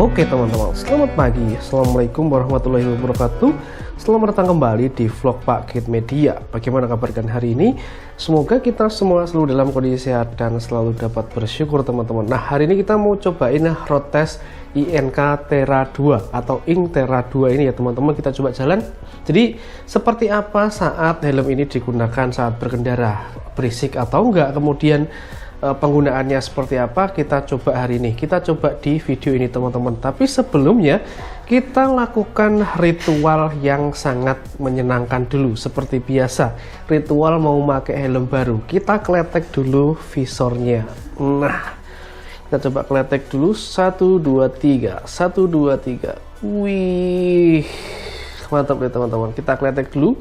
Oke teman-teman, selamat pagi. Assalamualaikum warahmatullahi wabarakatuh. Selamat datang kembali di vlog Pak Kit Media. Bagaimana kabar kalian hari ini? Semoga kita semua selalu dalam kondisi sehat dan selalu dapat bersyukur teman-teman. Nah, hari ini kita mau cobain road test INK Terra 2 atau INK Terra 2 ini ya teman-teman. Kita coba jalan. Jadi seperti apa saat helm ini digunakan saat berkendara, berisik atau enggak, kemudian penggunaannya seperti apa, kita coba hari ini, kita coba di video ini teman-teman. Tapi sebelumnya kita lakukan ritual yang sangat menyenangkan dulu. Seperti biasa, ritual mau pakai helm baru, kita kletek dulu visornya. Nah, kita coba kletek dulu. 1 2 3 1 2 3. Wih, mantap deh teman-teman. Kita kletek dulu,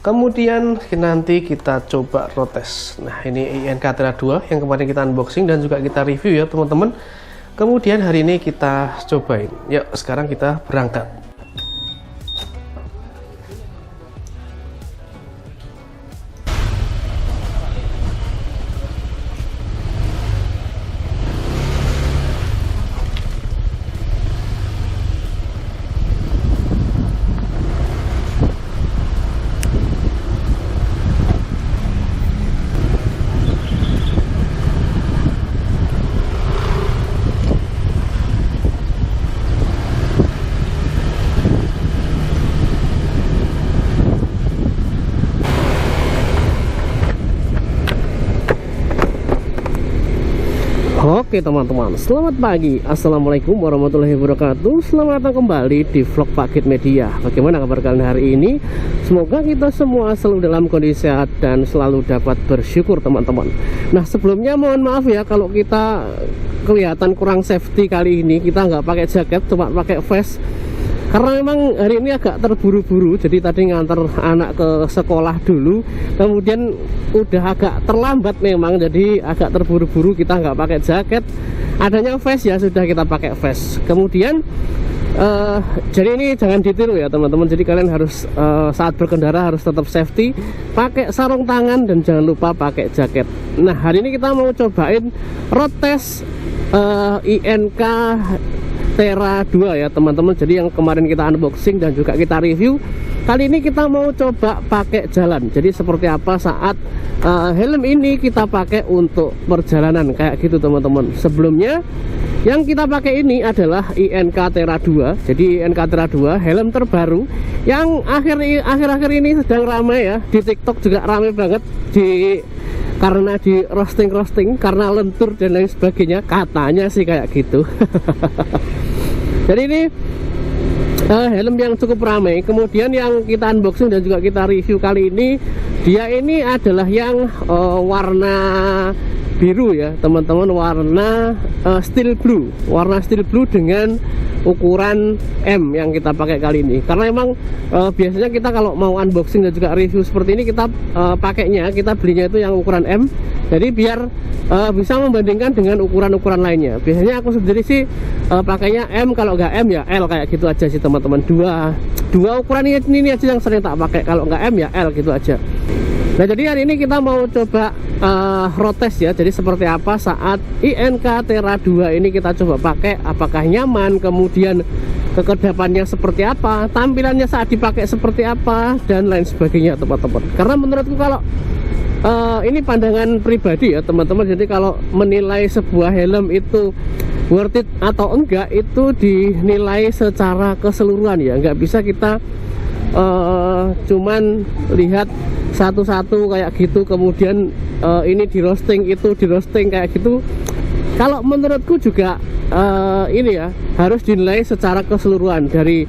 kemudian nanti kita coba road test. Nah, ini INK Terra 2 yang kemarin kita unboxing dan juga kita review ya teman-teman. Kemudian hari ini kita cobain. Yuk, sekarang kita berangkat. Oke teman-teman, selamat pagi. Assalamualaikum warahmatullahi wabarakatuh. Selamat datang kembali di vlog Pak Kit Media. Bagaimana kabar kalian hari ini? Semoga kita semua selalu dalam kondisi sehat dan selalu dapat bersyukur teman-teman. Nah, sebelumnya mohon maaf ya kalau kita kelihatan kurang safety kali ini. Kita nggak pakai jaket, cuma pakai vest, karena memang hari ini agak terburu-buru. Jadi tadi ngantar anak ke sekolah dulu, kemudian udah agak terlambat memang, jadi agak terburu-buru. Kita nggak pakai jaket, adanya vest ya sudah kita pakai vest. Kemudian jadi ini jangan ditiru ya teman-teman. Jadi kalian harus saat berkendara harus tetap safety, pakai sarung tangan dan jangan lupa pakai jaket. Nah, hari ini kita mau cobain road test INK Terra 2 ya teman-teman. Jadi yang kemarin kita unboxing dan juga kita review, kali ini kita mau coba pakai jalan. Jadi seperti apa saat helm ini kita pakai untuk perjalanan kayak gitu teman-teman. Sebelumnya yang kita pakai ini adalah INK Terra 2. Jadi INK Terra 2 helm terbaru yang akhir-akhir ini sedang ramai ya. Di TikTok juga ramai banget karena di roasting karena lentur dan lain sebagainya, katanya sih kayak gitu. Jadi ini helm yang cukup ramai. Kemudian yang kita unboxing dan juga kita review kali ini, dia ini adalah yang warna biru ya teman-teman, warna steel blue dengan ukuran M yang kita pakai kali ini. Karena emang biasanya kita kalau mau unboxing dan juga review seperti ini, kita kita belinya itu yang ukuran M. Jadi biar bisa membandingkan dengan ukuran-ukuran lainnya. Biasanya aku sendiri sih pakainya M, kalau nggak M ya L, kayak gitu aja sih teman-teman. Dua ukuran ini aja yang sering tak pakai. Kalau nggak M ya L gitu aja. Nah, jadi hari ini kita mau coba road test ya. Jadi seperti apa saat INK Terra 2 ini kita coba pakai, apakah nyaman, kemudian kekedapannya seperti apa, tampilannya saat dipakai seperti apa, dan lain sebagainya teman-teman. Karena menurutku kalau ini pandangan pribadi ya teman-teman, jadi kalau menilai sebuah helm itu worth it atau enggak, itu dinilai secara keseluruhan ya. Nggak bisa kita cuman lihat satu-satu kayak gitu, kemudian ini di roasting, itu di roasting kayak gitu. Kalau menurutku juga ini ya harus dinilai secara keseluruhan. Dari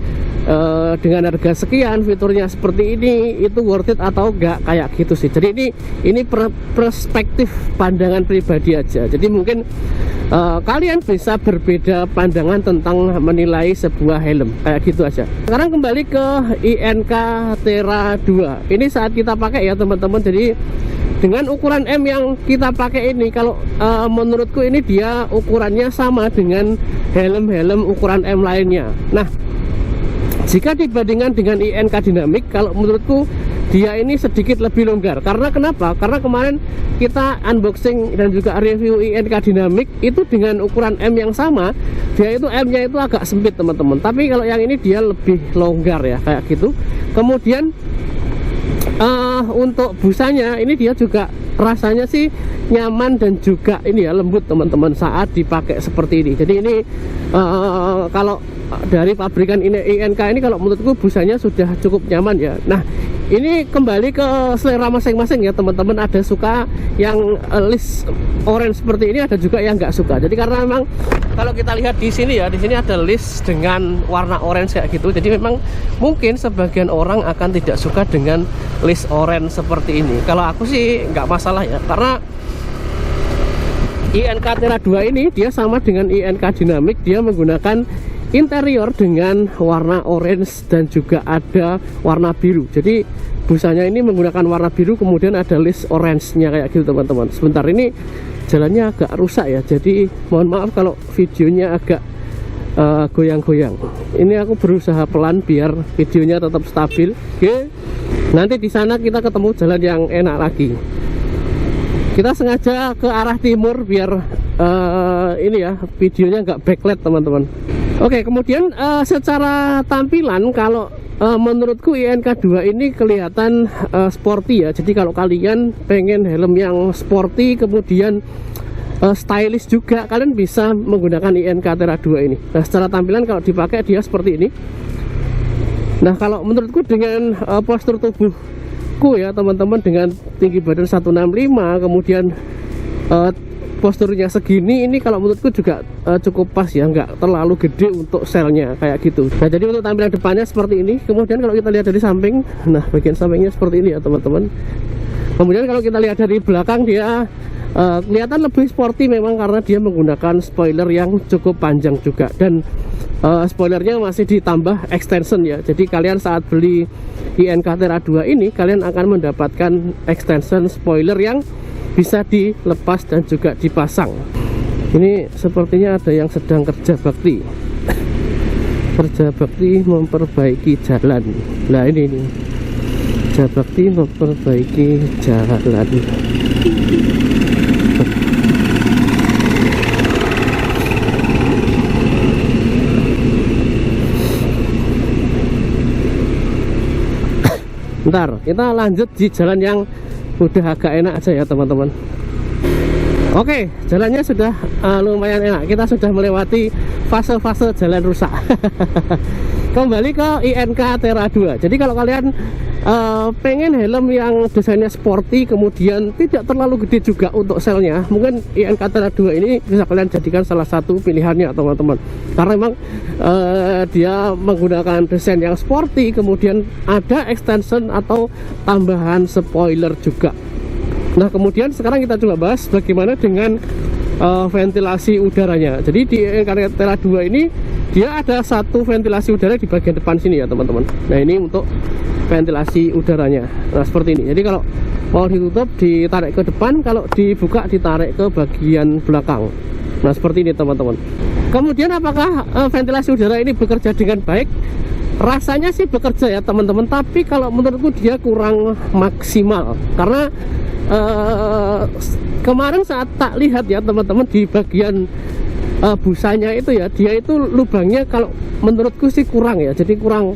dengan harga sekian, fiturnya seperti ini, itu worth it atau enggak, kayak gitu sih. Jadi ini perspektif pandangan pribadi aja. Jadi mungkin kalian bisa berbeda pandangan tentang menilai sebuah helm, kayak gitu aja. Sekarang kembali ke INK Terra 2 ini saat kita pakai ya teman-teman. Jadi dengan ukuran M yang kita pakai ini, kalau menurutku ini dia ukurannya sama dengan helm-helm ukuran M lainnya. Nah, jika dibandingkan dengan INK Dynamic, kalau menurutku dia ini sedikit lebih longgar. Karena kenapa? Karena kemarin kita unboxing dan juga review INK Dynamic itu dengan ukuran M yang sama, dia itu M-nya itu agak sempit teman-teman. Tapi kalau yang ini dia lebih longgar ya, kayak gitu. Kemudian untuk busanya ini dia juga rasanya sih nyaman dan juga ini ya lembut teman-teman saat dipakai seperti ini. Jadi ini kalau dari pabrikan ini INK ini kalau menurutku busanya sudah cukup nyaman ya. Nah, ini kembali ke selera masing-masing ya teman-teman. Ada suka yang list orange seperti ini, ada juga yang nggak suka. Jadi karena memang kalau kita lihat di sini ya, di sini ada list dengan warna orange kayak gitu. Jadi memang mungkin sebagian orang akan tidak suka dengan list orange seperti ini. Kalau aku sih nggak masalah ya, karena INK Terra 2 ini dia sama dengan INK Dynamic, dia menggunakan interior dengan warna orange dan juga ada warna biru. Jadi busanya ini menggunakan warna biru, kemudian ada list orange-nya kayak gitu teman-teman. Sebentar, ini jalannya agak rusak ya, jadi mohon maaf kalau videonya agak goyang-goyang. Ini aku berusaha pelan biar videonya tetap stabil. Oke, nanti di sana kita ketemu jalan yang enak lagi. Kita sengaja ke arah timur biar ini ya videonya nggak backlight teman-teman. Oke, kemudian secara tampilan kalau menurutku INK 2 ini kelihatan sporty ya. Jadi kalau kalian pengen helm yang sporty kemudian stylish juga, kalian bisa menggunakan INK Terra 2 ini. Nah, secara tampilan kalau dipakai dia seperti ini. Nah, kalau menurutku dengan postur tubuhku ya teman-teman, dengan tinggi badan 165 kemudian posturnya segini, ini kalau menurutku juga cukup pas ya, nggak terlalu gede untuk selnya kayak gitu. Nah, jadi untuk tampilan depannya seperti ini. Kemudian kalau kita lihat dari samping, nah bagian sampingnya seperti ini ya teman-teman. Kemudian kalau kita lihat dari belakang, dia kelihatan lebih sporty memang karena dia menggunakan spoiler yang cukup panjang juga, dan spoilernya masih ditambah extension ya. Jadi kalian saat beli INK Terra 2 ini, kalian akan mendapatkan extension spoiler yang bisa dilepas dan juga dipasang. Ini sepertinya ada yang sedang kerja bakti. Kerja bakti memperbaiki jalan. Nah ini kerja bakti memperbaiki jalan. Bentar, kita lanjut di jalan yang udah agak enak aja ya teman-teman. Oke, jalannya sudah lumayan enak. Kita sudah melewati fase-fase jalan rusak. Kembali ke INK Terra 2. Jadi kalau kalian pengen helm yang desainnya sporty kemudian tidak terlalu gede juga untuk selnya, mungkin INK Terra 2 ini bisa kalian jadikan salah satu pilihannya teman-teman. Karena memang dia menggunakan desain yang sporty, kemudian ada extension atau tambahan spoiler juga. Nah, kemudian sekarang kita coba bahas bagaimana dengan ventilasi udaranya. Jadi di INK Terra 2 ini dia ada satu ventilasi udara di bagian depan sini ya teman-teman. Nah, ini untuk ventilasi udaranya. Nah, seperti ini. Jadi kalau mau ditutup ditarik ke depan, kalau dibuka ditarik ke bagian belakang. Nah, seperti ini teman-teman. Kemudian apakah ventilasi udara ini bekerja dengan baik? Rasanya sih bekerja ya teman-teman, tapi kalau menurutku dia kurang maksimal. Karena kemarin saat tak lihat ya teman-teman, di bagian busanya itu ya, dia itu lubangnya kalau menurutku sih kurang ya. Jadi kurang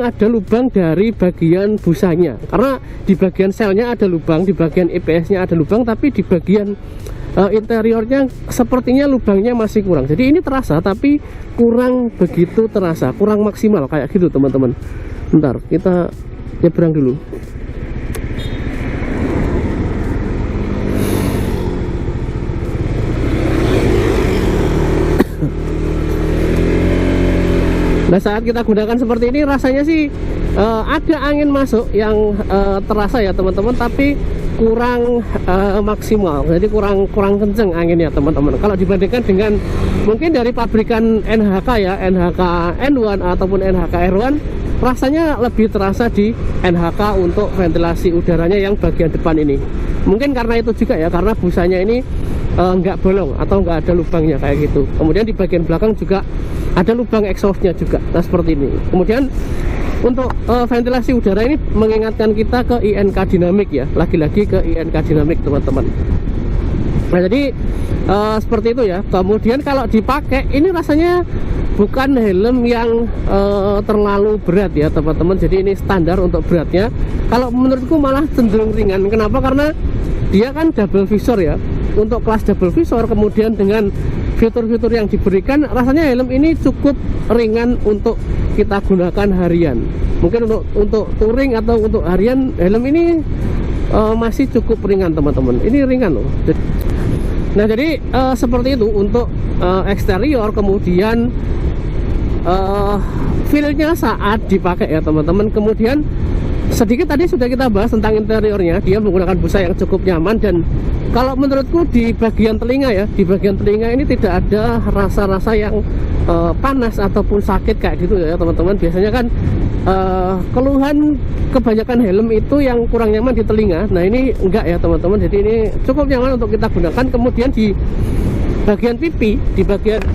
ada lubang dari bagian busanya. Karena di bagian selnya ada lubang, di bagian EPS-nya ada lubang, tapi di bagian interiornya sepertinya lubangnya masih kurang. Jadi ini terasa tapi kurang begitu terasa, kurang maksimal kayak gitu teman-teman. Bentar, kita nyebrang dulu. Nah, saat kita gunakan seperti ini rasanya sih ada angin masuk yang terasa ya teman-teman, tapi kurang maksimal. Jadi kurang kenceng anginnya teman-teman. Kalau dibandingkan dengan mungkin dari pabrikan NHK ya, NHK N1 ataupun NHK R1, rasanya lebih terasa di NHK untuk ventilasi udaranya yang bagian depan ini. Mungkin karena itu juga ya, karena busanya ini nggak bolong atau nggak ada lubangnya kayak gitu. Kemudian di bagian belakang juga ada lubang exhaustnya juga. Nah, seperti ini. Kemudian untuk ventilasi udara ini mengingatkan kita ke INK Dynamic ya, lagi-lagi ke INK Dynamic teman-teman. Nah jadi seperti itu ya. Kemudian kalau dipakai ini rasanya bukan helm yang terlalu berat ya teman-teman. Jadi ini standar untuk beratnya. Kalau menurutku malah cenderung ringan. Kenapa? Karena dia kan double visor ya. Untuk kelas double visor, kemudian dengan fitur-fitur yang diberikan, rasanya helm ini cukup ringan untuk kita gunakan harian. Mungkin untuk touring atau untuk harian, helm ini masih cukup ringan teman-teman. Ini ringan loh. Nah jadi seperti itu untuk eksterior. Kemudian feel-nya saat dipakai ya teman-teman. Kemudian sedikit tadi sudah kita bahas tentang interiornya. Dia menggunakan busa yang cukup nyaman, dan kalau menurutku di bagian telinga ya, di bagian telinga ini tidak ada rasa-rasa yang panas ataupun sakit kayak gitu ya teman-teman. Biasanya kan keluhan kebanyakan helm itu yang kurang nyaman di telinga. Nah ini enggak ya teman-teman, jadi ini cukup nyaman untuk kita gunakan. Kemudian di bagian pipi, di bagian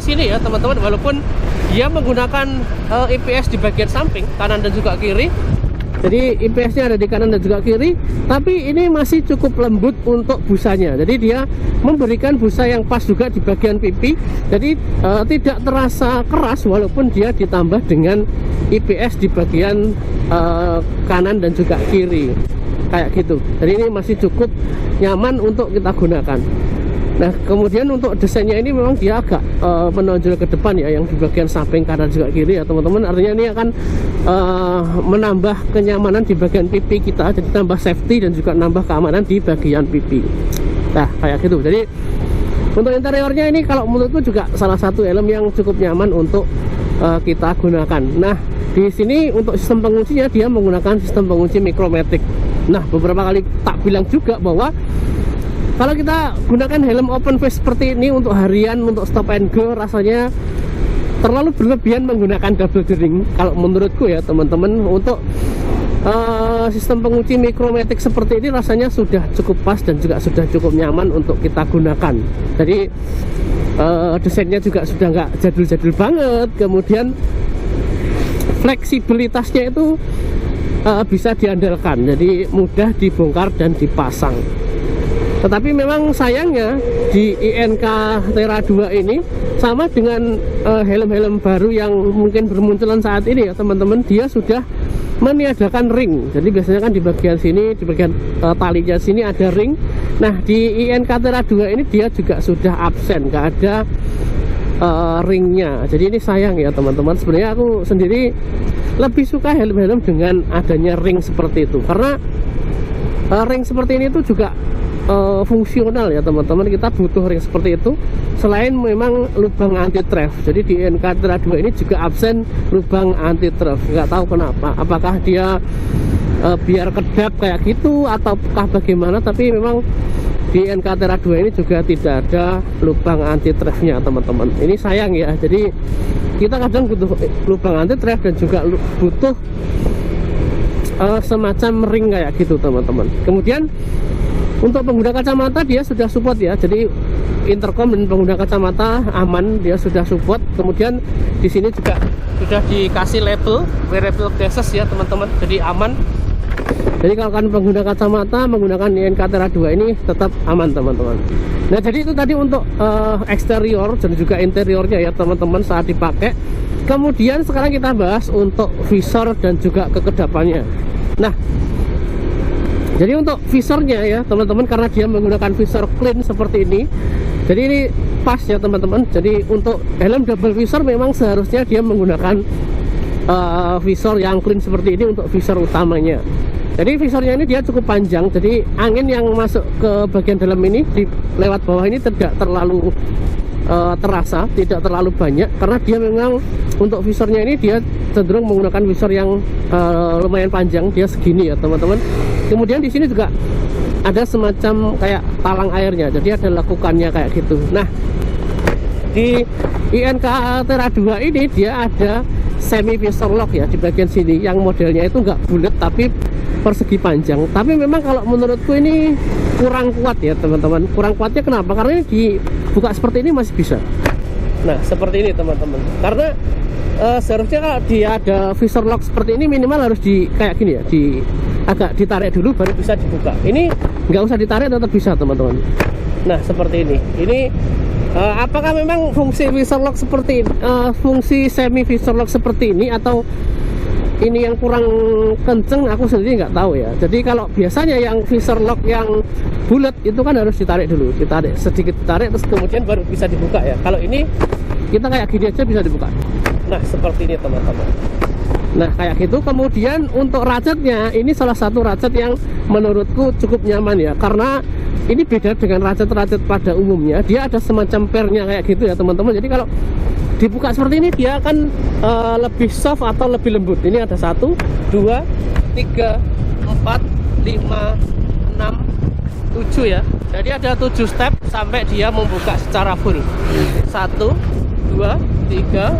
sini ya teman-teman, walaupun dia menggunakan IPS di bagian samping kanan dan juga kiri, jadi IPS-nya ada di kanan dan juga kiri, tapi ini masih cukup lembut untuk busanya. Jadi dia memberikan busa yang pas juga di bagian pipi, jadi tidak terasa keras walaupun dia ditambah dengan IPS di bagian kanan dan juga kiri kayak gitu. Jadi ini masih cukup nyaman untuk kita gunakan. Nah kemudian untuk desainnya ini memang dia agak menonjol ke depan ya, yang di bagian samping kanan juga kiri ya teman-teman. Artinya ini akan menambah kenyamanan di bagian pipi kita, jadi tambah safety dan juga nambah keamanan di bagian pipi. Nah kayak gitu. Jadi untuk interiornya ini kalau menurutku juga salah satu helm yang cukup nyaman untuk kita gunakan. Nah di sini untuk sistem penguncinya dia menggunakan sistem pengunci Micromatic. Nah beberapa kali tak bilang juga bahwa kalau kita gunakan helm open face seperti ini untuk harian, untuk stop and go, rasanya terlalu berlebihan menggunakan double D-ring kalau menurutku ya teman-teman. Untuk sistem pengunci Micromatic seperti ini rasanya sudah cukup pas dan juga sudah cukup nyaman untuk kita gunakan. Jadi desainnya juga sudah nggak jadul-jadul banget. Kemudian fleksibilitasnya itu bisa diandalkan, jadi mudah dibongkar dan dipasang. Tetapi memang sayangnya di INK Terra 2 ini sama dengan helm-helm baru yang mungkin bermunculan saat ini ya teman-teman, dia sudah meniadakan ring. Jadi biasanya kan di bagian sini, di bagian talinya sini ada ring. Nah di INK Terra 2 ini dia juga sudah absen, nggak ada ringnya. Jadi ini sayang ya teman-teman. Sebenarnya aku sendiri lebih suka helm-helm dengan adanya ring seperti itu, karena ring seperti ini tuh juga fungsional ya teman-teman. Kita butuh ring seperti itu. Selain memang lubang anti theft, jadi di INK Terra 2 ini juga absen lubang anti theft. Nggak tahu kenapa, apakah dia biar kedap kayak gitu ataukah bagaimana, tapi memang di INK Terra 2 ini juga tidak ada lubang anti theft-nya teman-teman. Ini sayang ya. Jadi kita kadang butuh lubang anti theft dan juga butuh semacam ring kayak gitu teman-teman. Kemudian untuk pengguna kacamata dia sudah support ya, jadi intercom dan pengguna kacamata aman, dia sudah support. Kemudian di sini juga sudah dikasih label wearable glasses ya teman-teman, jadi aman. Jadi kalau kan pengguna kacamata menggunakan INK Terra 2 ini tetap aman teman-teman. Nah jadi itu tadi untuk eksterior dan juga interiornya ya teman-teman saat dipakai. Kemudian sekarang kita bahas untuk visor dan juga kekedapannya. Nah jadi untuk visornya ya teman-teman, karena dia menggunakan visor clean seperti ini, jadi ini pas ya teman-teman. Jadi untuk helm double visor memang seharusnya dia menggunakan visor yang clean seperti ini untuk visor utamanya. Jadi visornya ini dia cukup panjang, jadi angin yang masuk ke bagian dalam ini lewat bawah ini tidak terlalu terasa, tidak terlalu banyak, karena dia memang untuk visornya ini dia cenderung menggunakan visor yang lumayan panjang, dia segini ya teman-teman. Kemudian di sini juga ada semacam kayak talang airnya, jadi ada lekukannya kayak gitu. Nah di INK Terra 2 ini dia ada semi visor lock ya di bagian sini, yang modelnya itu nggak bulat tapi persegi panjang. Tapi memang kalau menurutku ini kurang kuat ya teman-teman. Kurang kuatnya kenapa? Karena dibuka seperti ini masih bisa. Nah seperti ini teman-teman, karena seharusnya kalau dia ada visor lock seperti ini minimal harus kayak gini ya, agak ditarik dulu baru bisa dibuka. Ini nggak usah ditarik tetap bisa teman-teman. Nah seperti ini apakah memang fungsi visor lock seperti ini, fungsi semi visor lock seperti ini, atau ini yang kurang kenceng, aku sendiri nggak tahu ya. Jadi kalau biasanya yang visor lock yang bulat itu kan harus ditarik dulu, sedikit ditarik terus kemudian baru bisa dibuka ya. Kalau ini kita kayak gini aja bisa dibuka. Nah seperti ini teman-teman. Nah kayak gitu. Kemudian untuk ratchetnya, ini salah satu ratchet yang menurutku cukup nyaman ya, karena ini beda dengan ratchet-ratchet pada umumnya. Dia ada semacam pernya kayak gitu ya teman-teman. Jadi kalau dibuka seperti ini dia akan lebih soft atau lebih lembut. Ini ada 1, 2, 3, 4, 5, 6, 7 ya. Jadi ada 7 step sampai dia membuka secara full. 1, 2, 3,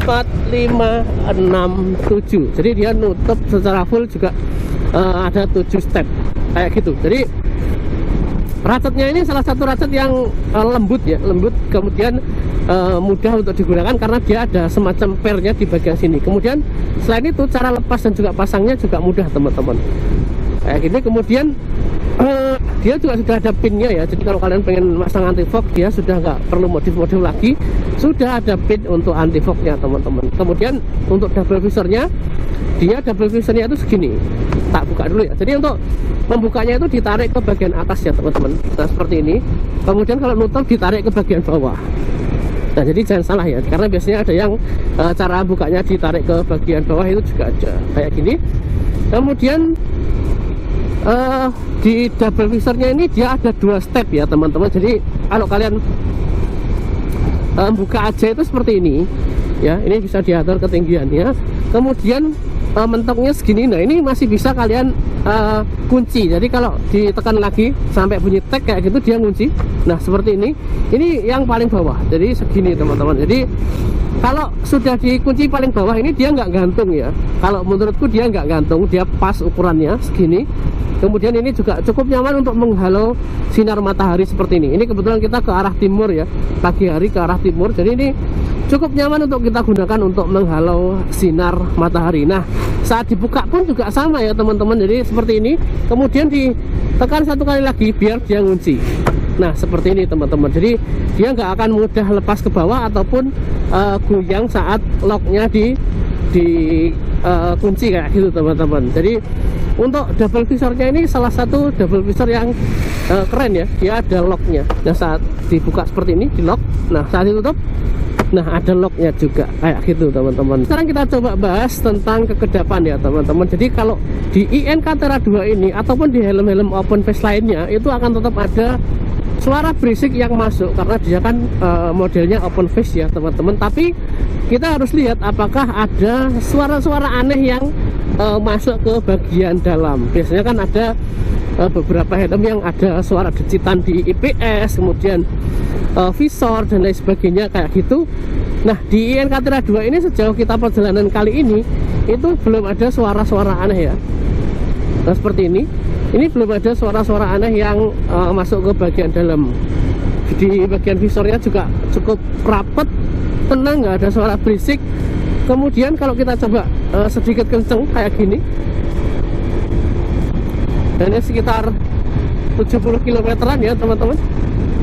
4, 5, 6, 7. Jadi dia nutup secara full juga ada 7 step kayak gitu. Jadi ratchetnya ini salah satu ratchet yang lembut ya, kemudian mudah untuk digunakan karena dia ada semacam pernya di bagian sini. Kemudian selain itu cara lepas dan juga pasangnya juga mudah teman-teman kayak gini. Kemudian dia juga sudah ada pinnya ya, jadi kalau kalian pengen masang anti fog dia sudah nggak perlu modif-modif lagi, sudah ada pin untuk anti fognya teman-teman. Kemudian untuk double visornya, dia double visornya itu segini, tak buka dulu ya. Jadi untuk membukanya itu ditarik ke bagian atas ya teman-teman. Nah seperti ini. Kemudian kalau nutup ditarik ke bagian bawah. Nah jadi jangan salah ya, karena biasanya ada yang cara bukanya ditarik ke bagian bawah, itu juga ada kayak gini. Kemudian di double visornya ini dia ada 2 step ya teman-teman. Jadi kalau kalian buka aja itu seperti ini ya, ini bisa diatur ketinggiannya. Kemudian mentoknya segini. Nah ini masih bisa kalian kunci. Jadi kalau ditekan lagi sampai bunyi tek kayak gitu dia kunci. Nah seperti ini yang paling bawah, jadi segini teman-teman. Jadi kalau sudah dikunci paling bawah ini dia nggak gantung ya. Kalau menurutku dia nggak gantung, dia pas ukurannya segini. Kemudian ini juga cukup nyaman untuk menghalau sinar matahari seperti ini. Ini kebetulan kita ke arah timur ya, pagi hari ke arah timur. Jadi ini cukup nyaman untuk kita gunakan untuk menghalau sinar matahari. Nah saat dibuka pun juga sama ya teman-teman. Jadi seperti ini. Kemudian ditekan 1 kali lagi biar dia ngunci. Nah seperti ini teman-teman. Jadi dia nggak akan mudah lepas ke bawah ataupun goyang saat locknya di kunci kayak gitu teman-teman. Jadi untuk double visornya ini salah satu double visor yang keren ya. Dia ada locknya. Nah saat dibuka seperti ini di lock. Nah saat ditutup, nah ada locknya juga kayak gitu teman-teman. Sekarang kita coba bahas tentang kekedapan ya teman-teman. Jadi kalau di IN Catera 2 ini ataupun di helm-helm open face lainnya itu akan tetap ada suara berisik yang masuk karena dia kan modelnya open face ya teman-teman. Tapi kita harus lihat apakah ada suara-suara aneh yang masuk ke bagian dalam. Biasanya kan ada beberapa helm yang ada suara decitan di IPS, kemudian visor dan lain sebagainya kayak gitu. Nah di IN Catera 2 ini sejauh kita perjalanan kali ini itu belum ada suara-suara aneh ya. Nah seperti ini belum ada suara-suara aneh yang masuk ke bagian dalam. Di bagian visornya juga cukup rapet, tenang, nggak ada suara berisik. Kemudian kalau kita coba sedikit kenceng kayak gini, dan ini sekitar 70 km-an ya teman-teman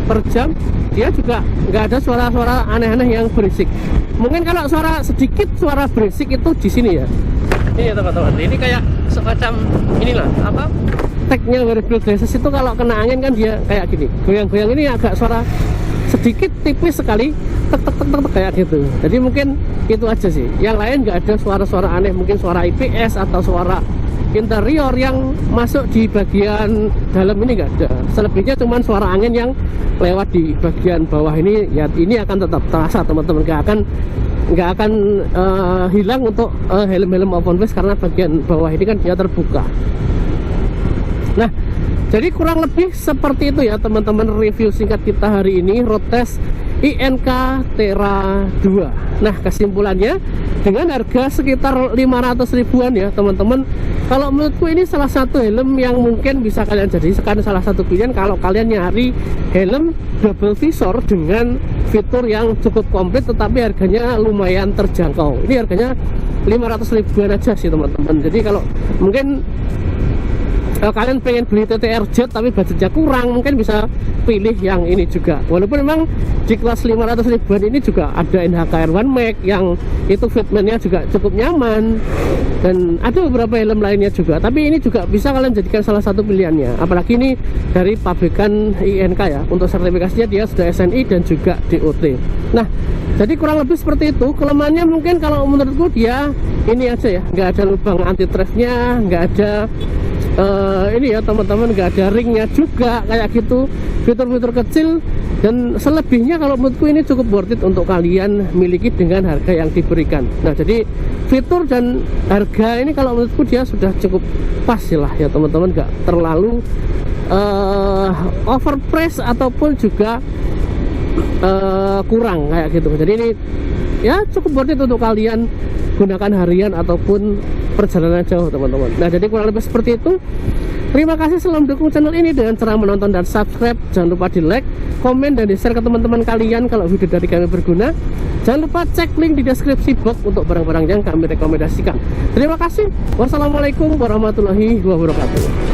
per jam, dia juga nggak ada suara-suara aneh-aneh yang berisik. Mungkin kalau suara berisik itu di sini ya. Ini ya teman-teman, ini kayak semacam inilah apa, tagnya variable glasses itu kalau kena angin kan dia kayak gini, goyang-goyang. Ini agak suara sedikit tipis sekali, tek tek tek tek kayak gitu. Jadi mungkin itu aja sih, yang lain nggak ada suara-suara aneh. Mungkin suara IPS atau suara interior yang masuk di bagian dalam ini nggak ada. Selebihnya cuman suara angin yang lewat di bagian bawah ini ya. Ini akan tetap terasa teman-teman, nggak akan hilang untuk helm-helm open face karena bagian bawah ini kan dia terbuka. Nah jadi kurang lebih seperti itu ya teman-teman review singkat kita hari ini, road test INK Terra 2. Nah, kesimpulannya dengan harga sekitar 500 ribuan ya teman-teman, kalau menurutku ini salah satu helm yang mungkin bisa kalian jadikan salah satu pilihan kalau kalian nyari helm double visor dengan fitur yang cukup komplit tetapi harganya lumayan terjangkau. Ini harganya 500 ribuan aja sih teman-teman. Jadi kalau mungkin kalian pengen beli TTRZ tapi budgetnya kurang, mungkin bisa pilih yang ini juga. Walaupun memang di kelas 500 ribuan ini juga ada NHK R1 Max yang itu fitmentnya juga cukup nyaman, dan ada beberapa helm lainnya juga. Tapi ini juga bisa kalian jadikan salah satu pilihannya. Apalagi ini dari pabrikan INK ya. Untuk sertifikasinya dia sudah SNI dan juga DOT. Nah, jadi kurang lebih seperti itu. Kelemahannya mungkin kalau menurutku dia ini aja ya, nggak ada lubang anti thrift-nya, nggak ada ini ya teman-teman, nggak ada ringnya juga kayak gitu, fitur-fitur kecil. Dan selebihnya kalau menurutku ini cukup worth it untuk kalian miliki dengan harga yang diberikan. Nah, jadi fitur dan harga ini kalau menurutku dia sudah cukup pas lah ya teman-teman, nggak terlalu overprice ataupun juga kurang kayak gitu. Jadi ini ya cukup worth it untuk kalian gunakan harian ataupun perjalanan jauh teman-teman. Nah, jadi kurang lebih seperti itu. Terima kasih selalu dukung channel ini dengan cara menonton dan subscribe. Jangan lupa di like, komen, dan di share ke teman-teman kalian kalau video dari kami berguna. Jangan lupa cek link di deskripsi box untuk barang-barang yang kami rekomendasikan. Terima kasih. Wassalamualaikum warahmatullahi wabarakatuh.